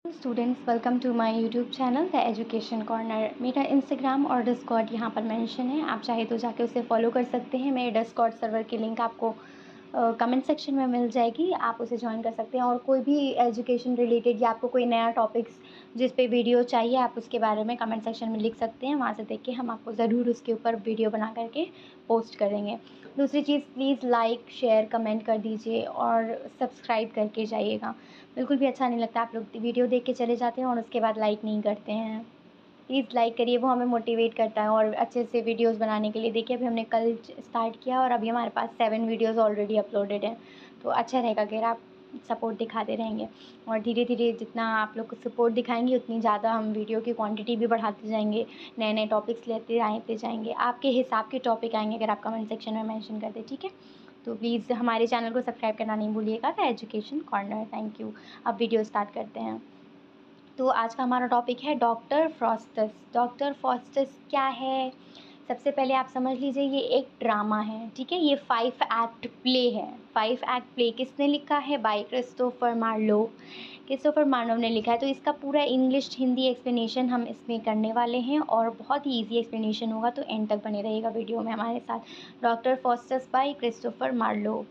Students, welcome to my YouTube channel the education corner. मेरा Instagram और Discord यहाँ पर मेंशन है, आप चाहे तो जाके उसे फॉलो कर सकते हैं। मेरे डिस्कॉर्ड सर्वर की लिंक आपको कमेंट सेक्शन में मिल जाएगी, आप उसे ज्वाइन कर सकते हैं। और कोई भी एजुकेशन रिलेटेड या आपको कोई नया टॉपिक्स जिस पे वीडियो चाहिए, आप उसके बारे में कमेंट सेक्शन में लिख सकते हैं। वहाँ से देख के हम आपको ज़रूर उसके ऊपर वीडियो बना करके पोस्ट करेंगे। दूसरी चीज़, प्लीज़ लाइक शेयर कमेंट कर दीजिए और सब्सक्राइब करके जाइएगा। बिल्कुल भी अच्छा नहीं लगता आप लोग वीडियो देख के चले जाते हैं और उसके बाद लाइक नहीं करते हैं। प्लीज़ लाइक करिए, वो हमें मोटिवेट करता है और अच्छे से वीडियोस बनाने के लिए। देखिए, अभी हमने कल स्टार्ट किया और अभी हमारे पास 7 वीडियोस ऑलरेडी अपलोडेड हैं। तो अच्छा रहेगा अगर आप सपोर्ट दिखाते रहेंगे और धीरे धीरे जितना आप लोग को सपोर्ट दिखाएंगे उतनी ज़्यादा हम वीडियो की क्वांटिटी भी बढ़ाते जाएंगे, नए नए टॉपिक्स लेते आते जाएंगे। आपके हिसाब के टॉपिक आएंगे अगर आप कमेंट सेक्शन में मेंशन कर दें, ठीक है। तो प्लीज़ हमारे चैनल को सब्सक्राइब करना नहीं भूलिएगा, the education corner. Thank you. अब वीडियो स्टार्ट करते हैं। तो आज का हमारा टॉपिक है डॉक्टर फॉस्टस। डॉक्टर फॉस्टस क्या है? सबसे पहले आप समझ लीजिए, ये एक ड्रामा है, ठीक है। ये 5 एक्ट प्ले है। 5 एक्ट प्ले किसने लिखा है? By Christopher Marlowe. Christopher Marlowe ने लिखा है। तो इसका पूरा इंग्लिश हिंदी एक्सप्लेनेशन हम इसमें करने वाले हैं और बहुत ही ईजी एक्सप्लेनेशन होगा, तो एंड तक बने रहिएगा वीडियो में हमारे साथ। Doctor Faustus by Christopher Marlowe.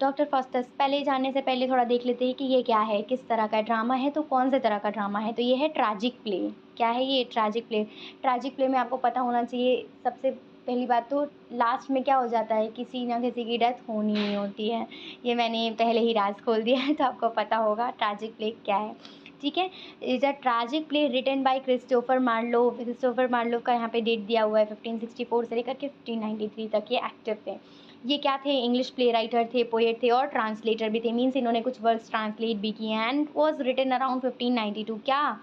Doctor Faustus, पहले जानने से पहले थोड़ा देख लेते हैं कि ये क्या है, किस तरह का ड्रामा है। तो कौन से तरह का ड्रामा है? तो ये है ट्रैजिक प्ले। क्या है ये? Tragic play. ट्रैजिक प्ले में आपको पता होना चाहिए, सबसे पहली बात तो लास्ट में क्या हो जाता है, किसी ना किसी की डेथ होनी ही होती है। ये मैंने पहले ही राज खोल दिया है, तो आपको पता होगा ट्रैजिक प्ले क्या है, ठीक है। Is a tragic play written by Christopher Marlowe. Christopher Marlowe का यहाँ पे डेट दिया हुआ है 1564 से लेकर के 1593 तक ये एक्टिव थे। ये क्या थे? इंग्लिश प्ले राइटर थे, पोएट थे और ट्रांसलेटर भी थे। मीन्स इन्होंने कुछ वर्ड्स ट्रांसलेट भी किए हैं। And was written around 1592। क्या?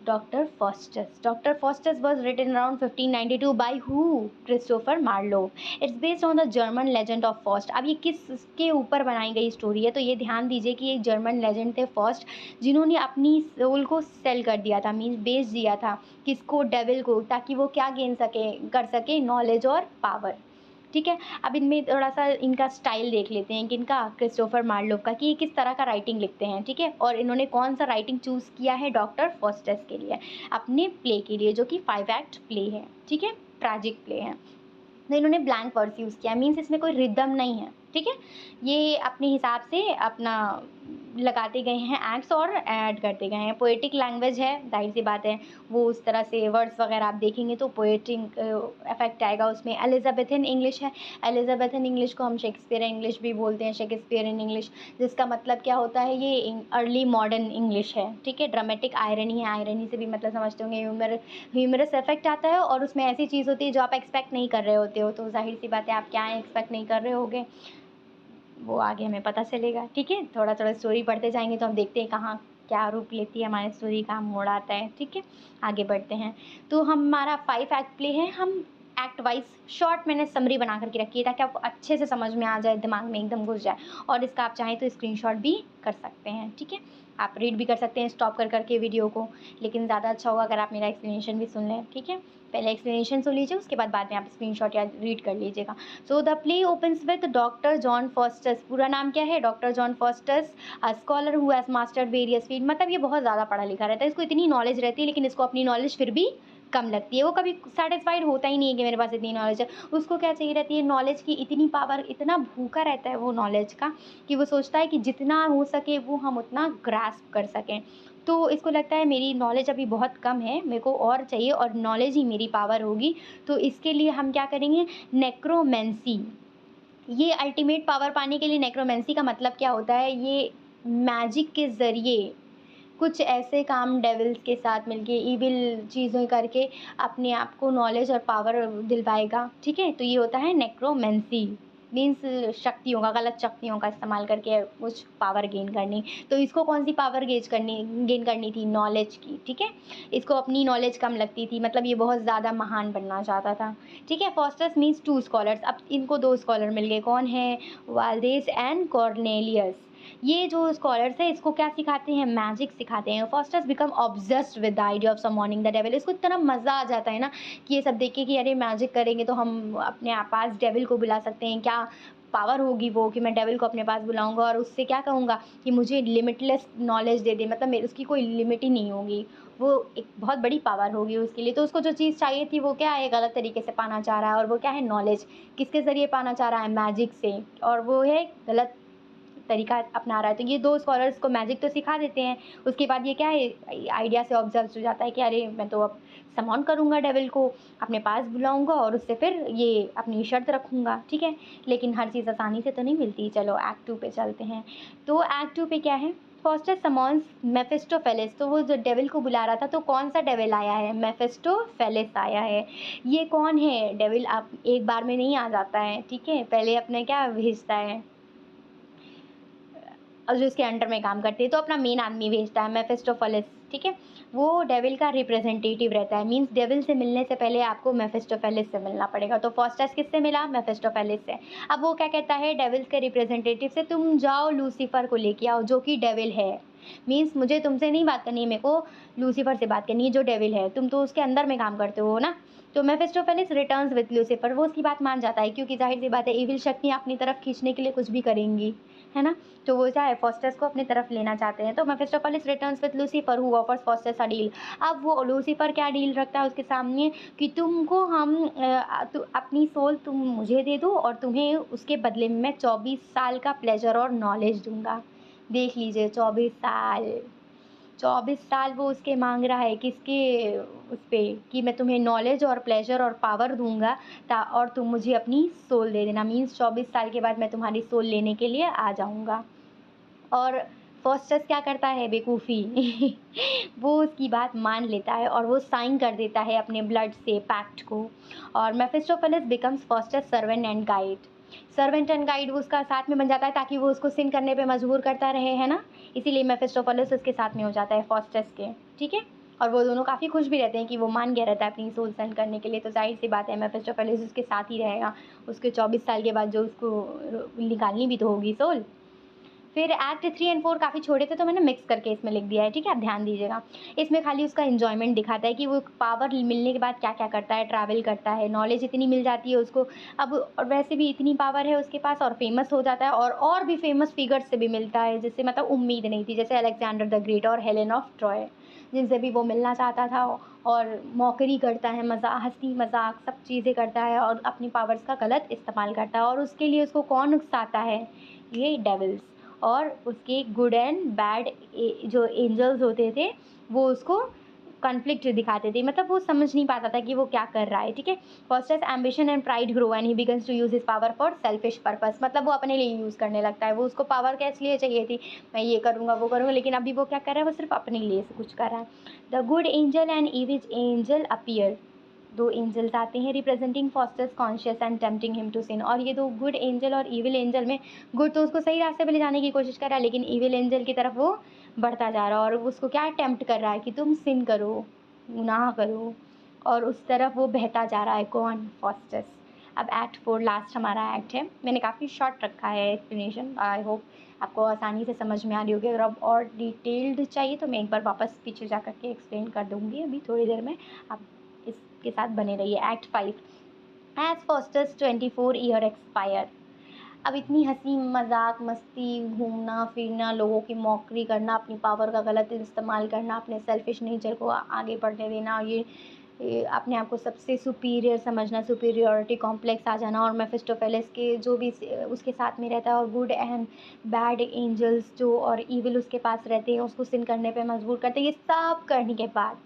Doctor Faustus. Doctor Faustus was written around 1592 by who? Christopher Marlowe. It's based on the German legend of Faust. अब ये किसके ऊपर बनाई गई स्टोरी है? तो ये ध्यान दीजिए कि एक जर्मन लेजेंड थे फॉस्ट, जिन्होंने अपनी सोल को सेल कर दिया था, मीन्स बेच दिया था। किसको? डेविल को, ताकि वो क्या गेन सके, कर सके, नॉलेज और पावर, ठीक है। अब इनमें थोड़ा सा इनका स्टाइल देख लेते हैं, कि इनका क्रिस्टोफर मार्लोव का, कि ये किस तरह का राइटिंग लिखते हैं, ठीक है। और इन्होंने कौन सा राइटिंग चूज़ किया है डॉक्टर फॉस्टस के लिए, अपने प्ले के लिए, जो कि 5 एक्ट प्ले है, ठीक है, ट्रैजिक प्ले है। तो इन्होंने ब्लैंक वर्स यूज़ किया, मीन्स इसमें कोई रिदम नहीं है, ठीक है। ये अपने हिसाब से अपना लगाते गए हैं एक्ट्स और ऐड करते गए हैं। पोएटिक लैंग्वेज है, जाहिर सी बात है, वो उस तरह से वर्ड्स वगैरह आप देखेंगे तो पोएटिक इफेक्ट आएगा उसमें। एलिजाबेथन इंग्लिश है। एलिजाबेथन इंग्लिश को हम शेक्सपियर इंग्लिश भी बोलते हैं, शेक्सपियर इन इंग्लिश, जिसका मतलब क्या होता है, ये अर्ली मॉडर्न इंग्लिश है, ठीक है। ड्रामेटिक आयरनी है, आयरनी से भी मतलब समझते होंगे ह्यूमरस इफेक्ट आता है, और उसमें ऐसी चीज़ होती है जो आप एक्सपेक्ट नहीं कर रहे होते हो। तो जाहिर सी बात है, आप क्या एक्सपेक्ट नहीं कर रहे होगे वो आगे हमें पता चलेगा, ठीक है। थोड़ा थोड़ा स्टोरी पढ़ते जाएंगे तो हम देखते हैं कहाँ क्या रूप लेती है हमारी स्टोरी, कहाँ मोड़ आता है, ठीक है। आगे बढ़ते हैं। तो हमारा 5 एक्ट प्ले है। हम एक्ट वाइज शॉर्ट मैंने समरी बना करके रखी है, ताकि आपको अच्छे से समझ में आ जाए, दिमाग में एकदम घुस जाए। और इसका आप चाहें तो स्क्रीनशॉट भी कर सकते हैं, ठीक है। आप रीड भी कर सकते हैं स्टॉप कर करके वीडियो को, लेकिन ज़्यादा अच्छा होगा अगर आप मेरा एक्सप्लेनेशन भी सुन लें, ठीक है। पहले एक्सप्लेनेशन सुन लीजिए, उसके बाद में आप स्क्रीनशॉट या रीड कर लीजिएगा। So the play opens with doctor John Faustus. पूरा नाम क्या है? Doctor John Faustus, a scholar who has mastered various field. मतलब ये बहुत ज़्यादा पढ़ा लिखा रहता है, इसको इतनी नॉलेज रहती है, लेकिन इसको अपनी नॉलेज फिर भी कम लगती है। वो कभी सेटिस्फाइड होता ही नहीं है कि मेरे पास इतनी नॉलेज है। उसको क्या चाहिए रहती है? नॉलेज की इतनी पावर, इतना भूखा रहता है वो नॉलेज का, कि वो सोचता है कि जितना हो सके वो हम उतना ग्रास्प कर सकें। तो इसको लगता है मेरी नॉलेज अभी बहुत कम है, मेरे को और चाहिए, और नॉलेज ही मेरी पावर होगी। तो इसके लिए हम क्या करेंगे? नेक्रोमेंसी। ये अल्टीमेट पावर पाने के लिए, नेक्रोमेंसी का मतलब क्या होता है? ये मैजिक के ज़रिए कुछ ऐसे काम डेविल्स के साथ मिलके, इविल चीज़ें करके अपने आप को नॉलेज और पावर दिलवाएगा, ठीक है। तो ये होता है नेक्रोमेंसी, मीन्स शक्तियों का, गलत शक्तियों का इस्तेमाल करके कुछ पावर गेन करनी। तो इसको कौन सी पावर गेन करनी थी? नॉलेज की, ठीक है। इसको अपनी नॉलेज कम लगती थी, मतलब ये बहुत ज़्यादा महान बनना चाहता था, ठीक है। Faustus means 2 scholars. अब इनको 2 स्कॉलर मिल गए, कौन है? Valdes and Cornelius. ये जो स्कॉलर्स हैं, इसको क्या सिखाते हैं? मैजिक सिखाते हैं। Faustus become obsessed with the idea of summoning the devil. इसको इतना मज़ा आ जाता है ना, कि ये सब देख के कि अरे मैजिक करेंगे तो हम अपने पास डेविल को बुला सकते हैं, क्या पावर होगी वो कि मैं डेविल को अपने पास बुलाऊँगा और उससे क्या कहूँगा कि मुझे लिमिटलेस नॉलेज दे दे, मतलब मेरे उसकी कोई लिमिट ही नहीं होगी। वो एक बहुत बड़ी पावर होगी उसके लिए। तो उसको जो चीज़ चाहिए थी वो क्या है, गलत तरीके से पाना चाह रहा है, और वो क्या है, नॉलेज। किसके ज़रिए पाना चाह रहा है, मैजिक से, और वो है गलत तरीका अपना रहा है। तो ये 2 स्कॉलर्स को मैजिक तो सिखा देते हैं। उसके बाद ये क्या है, आइडिया से ऑब्सेस्ड हो जाता है कि अरे मैं तो अब समॉन करूँगा डेविल को, अपने पास बुलाऊँगा और उससे फिर ये अपनी शर्त रखूँगा, ठीक है। लेकिन हर चीज़ आसानी से तो नहीं मिलती। चलो एक्ट 2 पे चलते हैं। तो एक्ट 2 पे क्या है, फास्टस समॉन्स मेफिस्टोफेलिस। तो वो जो डेविल को बुला रहा था, तो कौन सा डेविल आया है, मेफिस्टोफेलिस आया है। ये कौन है डेविल, आप एक बार में नहीं आ जाता है, ठीक है। पहले अपने क्या भेजता है, और जो उसके अंडर में काम करते हैं, तो अपना मेन आदमी भेजता है, मेफिस्टोफेलिस, ठीक है। वो डेविल का रिप्रेजेंटेटिव रहता है, मींस डेविल से मिलने से पहले आपको मेफिस्टोफेलिस से मिलना पड़ेगा। तो फास्टस किससे मिला, मेफिस्टोफेलिस से। अब वो क्या कहता है डेविल्स के रिप्रेजेंटेटिव से, तुम जाओ लूसीफर को लेके आओ जो कि डेविल है। मींस मुझे तुमसे नहीं बात करनी है, मेरे को लूसीफर से बात करनी है जो डेविल है, तुम तो उसके अंदर में काम करते हो ना। तो मेफिस्टोफेलिस रिटर्न्स विद लूसीफर। वो उसकी बात मान जाता है, क्योंकि जाहिर सी बात है इविल शक्तियाँ अपनी तरफ खींचने के लिए कुछ भी करेंगी, है ना। तो वो क्या है, फास्टस को अपनी तरफ लेना चाहते हैं। तो Mephistopheles returns with Lucifer who offers Faustus a deal. अब वो लूसीफर क्या डील रखता है उसके सामने कि तुमको हम अपनी सोल तुम मुझे दे दो और तुम्हें उसके बदले में मैं 24 साल का प्लेजर और नॉलेज दूंगा। देख लीजिए, 24 साल, 24 साल वो उसके मांग रहा है किसके, उस पे, कि मैं तुम्हें नॉलेज और प्लेजर और पावर दूंगा और तुम मुझे अपनी सोल दे देना। मीन्स 24 साल के बाद मैं तुम्हारी सोल लेने के लिए आ जाऊंगा। और फास्टस क्या करता है बेवकूफ़ी वो उसकी बात मान लेता है और वो साइन कर देता है अपने ब्लड से पैक्ट को। और Mephistopheles becomes Faustus servant and guide. Servant and guide वो उसका साथ में बन जाता है ताकि वो उसको सिन करने पे मजबूर करता रहे, है ना। इसीलिए मेफिस्टोफेलिस उसके साथ में हो जाता है फास्टस के, ठीक है। और वो दोनों काफ़ी खुश भी रहते हैं कि वो मान गया रहता है अपनी सोल सेंड करने के लिए। तो जाहिर सी बात है मेफिस्टोफेलिस उसके साथ ही रहेगा उसके 24 साल के बाद, जो उसको निकालनी भी तो होगी सोल। फिर एक्ट 3 एंड 4 काफ़ी छोटे थे तो मैंने मिक्स करके इसमें लिख दिया है, ठीक है, आप ध्यान दीजिएगा। इसमें खाली उसका एन्जॉयमेंट दिखाता है कि वो पावर मिलने के बाद क्या क्या करता है, ट्रैवल करता है, नॉलेज इतनी मिल जाती है उसको। अब और वैसे भी इतनी पावर है उसके पास, और फेमस हो जाता है, और भी फेमस फिगर्स से भी मिलता है जिससे मतलब उम्मीद नहीं थी, जैसे अलेक्जेंडर द ग्रेट और हेलेन ऑफ ट्रॉय, जिनसे भी वो मिलना चाहता था। और मौकरी करता है, हंसी मजाक सब चीज़ें करता है और अपनी पावर्स का गलत इस्तेमाल करता है। और उसके लिए उसको कौन उकसाता है, ये डेविल्स। और उसके गुड एंड बैड जो एंजल्स होते थे वो उसको कॉन्फ्लिक्ट दिखाते थे, मतलब वो समझ नहीं पाता था कि वो क्या कर रहा है, ठीक है। First ambition and pride grow and he begins to use his power for selfish purpose. मतलब वो अपने लिए यूज़ करने लगता है। वो उसको पावर कैसे लिए चाहिए थी, मैं ये करूँगा वो करूँगा, लेकिन अभी वो क्या कर रहा है, वो सिर्फ अपने लिए से कुछ कर रहा है। The good angel and evil angel appear. 2 angels आते हैं representing Faustus conscience and tempting him to sin. और ये 2 गुड एंजल और इविल एंजल में गुड तो उसको सही रास्ते पे ले जाने की कोशिश कर रहा है, लेकिन इविल एंजल की तरफ वो बढ़ता जा रहा है और उसको क्या टेम्प्ट कर रहा है कि तुम सिन करो, गुनाह करो, और उस तरफ वो बहता जा रहा है। कौन, फास्टस। अब एक्ट 4 लास्ट हमारा एक्ट है। मैंने काफ़ी शॉर्ट रखा है एक्सप्लेनेशन, आई होप आपको आसानी से समझ में आ रही होगी। अगर आप और डिटेल्ड चाहिए तो मैं एक बार वापस पीछे जा कर के एक्सप्लेन कर दूँगी अभी थोड़ी देर में। आप इसके साथ बने रहिए। Act 5 as Faustus 24 year expire. अब इतनी हंसी मजाक मस्ती, घूमना फिरना, लोगों की मौकरी करना, अपनी पावर का गलत इस्तेमाल करना, अपने सेल्फिश नेचर को आगे बढ़ने देना, ये अपने आप को सबसे सुपीरियर समझना, सुपीरियरिटी कॉम्प्लेक्स आ जाना, और मेफिस्टोफेलिस के जो भी उसके साथ में रहता है, और गुड एंड बैड एंजल्स जो और इविल उसके पास रहते हैं उसको सिन करने पे मजबूर करते हैं। ये सब करने के बाद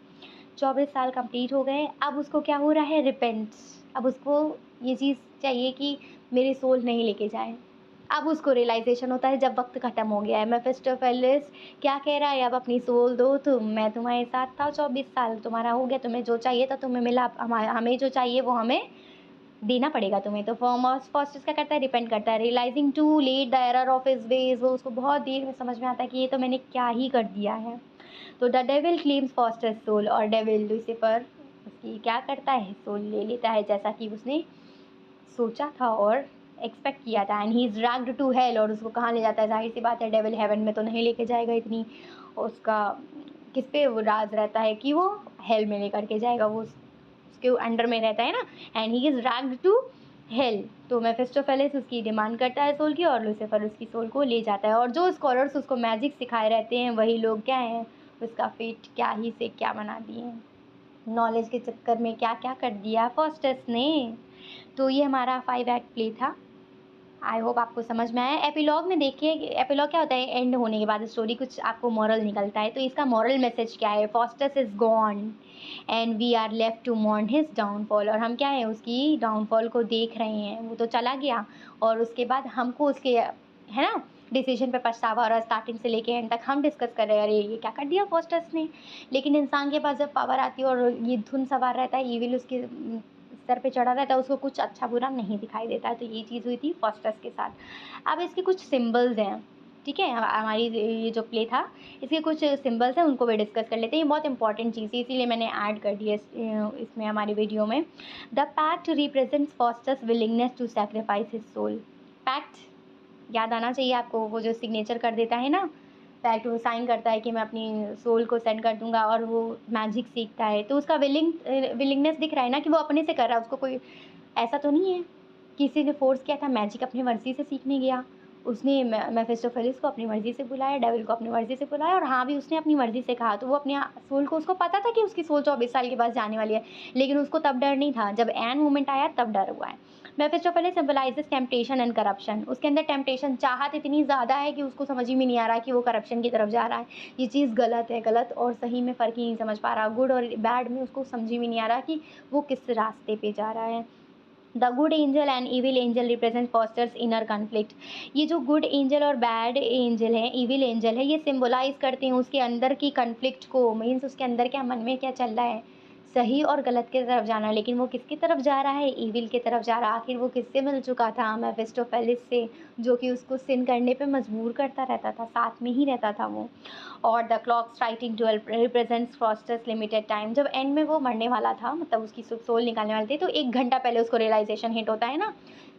24 साल कंप्लीट हो गए। अब उसको क्या हो रहा है, रिपेंट। अब उसको ये चीज़ चाहिए कि मेरी सोल नहीं लेके जाए। अब उसको रियलाइजेशन होता है जब वक्त ख़त्म हो गया है। मेफिस्टोफेलिस क्या कह रहा है, अब अपनी सोल दो तुम, मैं तुम्हारे साथ था 24 साल, तुम्हारा हो गया, तुम्हें जो चाहिए था तुम्हें मिला, हमें जो चाहिए वो हमें देना पड़ेगा तुम्हें। तो फास्टस क्या करता है, रिपेंट करता है, realising too late the error of his ways. वो उसको बहुत देर में समझ में आता है कि ये तो मैंने क्या ही कर दिया है। तो the devil claims Faustus soul, और डेविल लूसीफर उसकी क्या करता है, सोल ले लेता है जैसा कि उसने सोचा था और एक्सपेक्ट किया था। And he is dragged to hell, और उसको कहाँ ले जाता है, जाहिर सी बात है डेविल हेवन में तो नहीं लेके जाएगा। इतनी उसका किस पे वो राज रहता है कि वो हेल में लेकर के जाएगा, वो उसके अंडर में रहता है ना। And he is dragged to hell. तो मेफिस्टोफेलिस उसकी डिमांड करता है सोल की और लूसीफर उसकी सोल को ले जाता है। और जो स्कॉलर्स उसको मैजिक सिखाए रहते हैं वही लोग क्या हैं, उसका फेट क्या ही से क्या बना दिए हैं, नॉलेज के चक्कर में क्या क्या कर दिया फॉस्टस ने। तो ये हमारा 5 एक्ट प्ले था। आई होप आपको समझ में आया। एपिलॉग में देखिए, एपिलॉग क्या होता है, एंड होने के बाद स्टोरी कुछ आपको मॉरल निकलता है। तो इसका मॉरल मैसेज क्या है, Faustus is gone and we are left to mourn his downfall. और हम क्या है, उसकी डाउनफॉल को देख रहे हैं, वो तो चला गया और उसके बाद हमको उसके है ना डिसीजन पे पछतावा, और स्टार्टिंग से लेके एंड तक हम डिस्कस कर रहे हैं, अरे ये क्या कर दिया फॉस्टस ने। लेकिन इंसान के पास जब पावर आती है और ये धुन सवार रहता है, ईविल उसके सर पे चढ़ा रहता है, उसको कुछ अच्छा बुरा नहीं दिखाई देता है। तो ये चीज़ हुई थी फॉस्टस के साथ। अब इसके कुछ सिम्बल्स हैं, ठीक है, हमारी ये जो प्ले था इसके कुछ सिम्बल्स हैं, उनको भी डिस्कस कर लेते हैं। ये बहुत इंपॉर्टेंट चीज़ है इसीलिए मैंने ऐड कर दी है इसमें हमारी वीडियो में। The pact represents Faustus willingness to sacrifice his soul. Pact याद आना चाहिए आपको, वो जो सिग्नेचर कर देता है ना, पैक्ट वो साइन करता है कि मैं अपनी सोल को सेंड कर दूंगा, और वो मैजिक सीखता है। तो उसका विलिंगनेस दिख रहा है ना कि वो अपने से कर रहा है, उसको कोई ऐसा तो नहीं है किसी ने फोर्स किया था, मैजिक अपनी मर्जी से सीखने गया। उसने मेफिस्टोफेलिस को अपनी मर्जी से बुलाया, डेविल को अपनी मर्जी से बुलाया, और हाँ भी उसने अपनी मर्जी से कहा। तो वो अपने सोल को, उसको पता था कि उसकी सोल 24 साल के बाद जाने वाली है, लेकिन उसको तब डर नहीं था, जब एन मोमेंट आया तब डर हुआ है। मेफिस्टोफेलिस सिंबलाइजेस टेम्पटेशन एंड करप्शन। उसके अंदर टेम्पटेशन, चाहत इतनी ज़्यादा है कि उसको समझ ही में नहीं आ रहा कि वो करप्शन की तरफ जा रहा है, ये चीज़ गलत है, गलत और सही में फ़र्क ही नहीं समझ पा रहा, गुड और बैड में उसको समझ ही में नहीं आ रहा कि वो किस रास्ते पे जा रहा है। The good angel and evil angel represent fosters inner conflict. ये जो गुड एंजल और बैड एंजल है, इविल एंजल है, ये सिम्बोलाइज करते हैं उसके अंदर की कन्फ्लिक्ट को। मीन्स उसके अंदर क्या मन में क्या चल रहा है, सही और गलत की तरफ जाना, लेकिन वो किसकी तरफ जा रहा है, इविल की तरफ जा रहा है। आखिर वो किससे मिल चुका था, मेफिस्टोफेलिस से, जो कि उसको सिन करने पे मजबूर करता रहता था, साथ में ही रहता था वो। और the clock striking 12 represents fosters limited time. जब एंड में वो मरने वाला था, मतलब उसकी सोल निकालने वाली थी, तो 1 घंटा पहले उसको रियलाइजेशन हिट होता है ना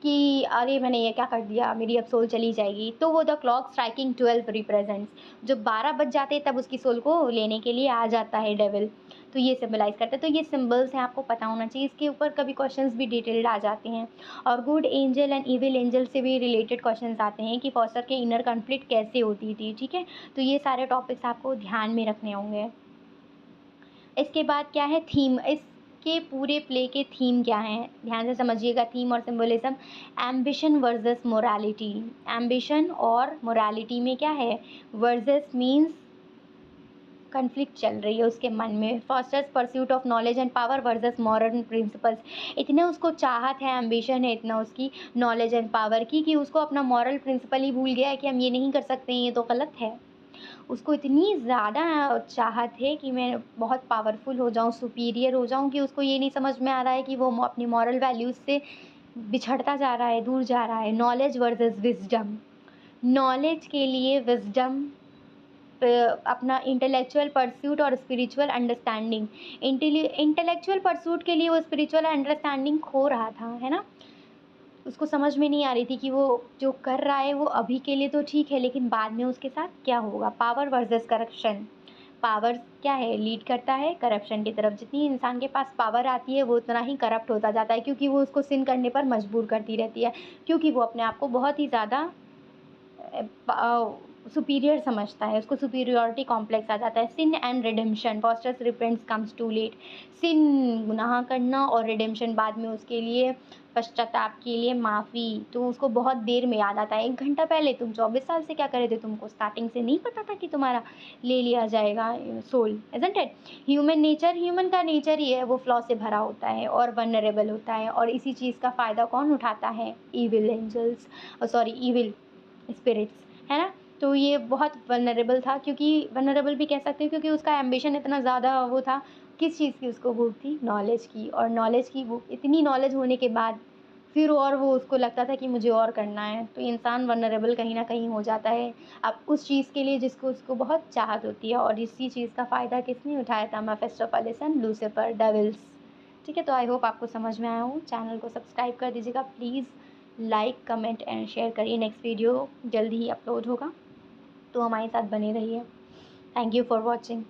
कि अरे मैंने ये क्या कर दिया, मेरी अब सोल चली जाएगी। तो वो द क्लॉक स्ट्राइकिंग 12 रिप्रेजेंट्स, जब 12 बज जाते तब उसकी सोल को लेने के लिए आ जाता है डेविल। तो ये सिम्बलाइज़ करता है। तो ये सिम्बल्स हैं, आपको पता होना चाहिए। इसके ऊपर कभी क्वेश्चंस भी डिटेल्ड आ जाते हैं, और good angel and evil angel से भी रिलेटेड क्वेश्चंस आते हैं कि फॉस्टर के इनर कॉन्फ्लिक्ट कैसे होती थी, ठीक है। तो ये सारे टॉपिक्स आपको ध्यान में रखने होंगे। इसके बाद क्या है, थीम। इसके पूरे प्ले के थीम क्या हैं, ध्यान से समझिएगा, थीम और symbolism. Ambition versus morality. Ambition और मोरालिटी में क्या है, वर्सेस मीन्स कन्फ्लिक्ट चल रही है उसके मन में। Fosters pursuit of knowledge and power versus moral principles. इतने उसको चाहत है, एम्बिशन है इतना उसकी नॉलेज एंड पावर की, कि उसको अपना मॉरल प्रिंसिपल ही भूल गया है कि हम ये नहीं कर सकते, ये तो गलत है। उसको इतनी ज़्यादा चाहत है कि मैं बहुत पावरफुल हो जाऊँ, सुपीरियर हो जाऊँ, कि उसको ये नहीं समझ में आ रहा है कि वो अपनी मॉरल वैल्यूज़ से बिछड़ता जा रहा है, दूर जा रहा है। Knowledge versus wisdom. नॉलेज के लिए विजडम, अपना इंटेलेक्चुअल परस्यूट और स्पिरिचुअल अंडरस्टैंडिंग। इंटेलेक्चुअल परस्यूट के लिए वो स्पिरिचुअल अंडरस्टैंडिंग खो रहा था, है ना। उसको समझ में नहीं आ रही थी कि वो जो कर रहा है वो अभी के लिए तो ठीक है, लेकिन बाद में उसके साथ क्या होगा। Power versus corruption. पावर क्या है, लीड करता है करप्शन की तरफ। जितनी इंसान के पास पावर आती है वो उतना ही करप्ट होता जाता है, क्योंकि वो उसको सिन करने पर मजबूर करती रहती है, क्योंकि वो अपने आप को बहुत ही ज़्यादा सुपीरियर समझता है, उसको सुपीरियॉरिटी कॉम्प्लेक्स आ जाता है। Sin and redemption. Faustus repents comes too late. Sin गुनाह करना और रिडेम्पशन बाद में उसके लिए, पश्चाताप के लिए माफ़ी, तो उसको बहुत देर में याद आता है। 1 घंटा पहले तुम 24 साल से क्या कर रहे थे, तुमको स्टार्टिंग से नहीं पता था कि तुम्हारा ले लिया जाएगा soul, isn't it. Human nature, human का नेचर ही है, वो फ्लॉ से भरा होता है और वल्नरेबल होता है, और इसी चीज़ का फ़ायदा कौन उठाता है, evil angels, sorry evil spirits, है ना। तो ये बहुत वल्नरेबल था, क्योंकि वल्नरेबल भी कह सकते हो क्योंकि उसका एम्बिशन इतना ज़्यादा वो था, किस चीज़ की उसको भूख थी, नॉलेज की। और नॉलेज की भूख, इतनी नॉलेज होने के बाद फिर और वो उसको लगता था कि मुझे और करना है। तो इंसान वल्नरेबल कहीं ना कहीं हो जाता है अब उस चीज़ के लिए जिसको उसको बहुत चाहत होती है। और इसी चीज़ का फ़ायदा किसने उठाया था, मेफिस्टोफेलिस एंड लूसीफर, डेविल्स। ठीक है, तो आई होप आपको समझ में आया हो। चैनल को सब्सक्राइब कर दीजिएगा please, like comment and share करिए। नेक्स्ट वीडियो जल्दी ही अपलोड होगा, तो हमारे साथ बने रहिए। Thank you for watching.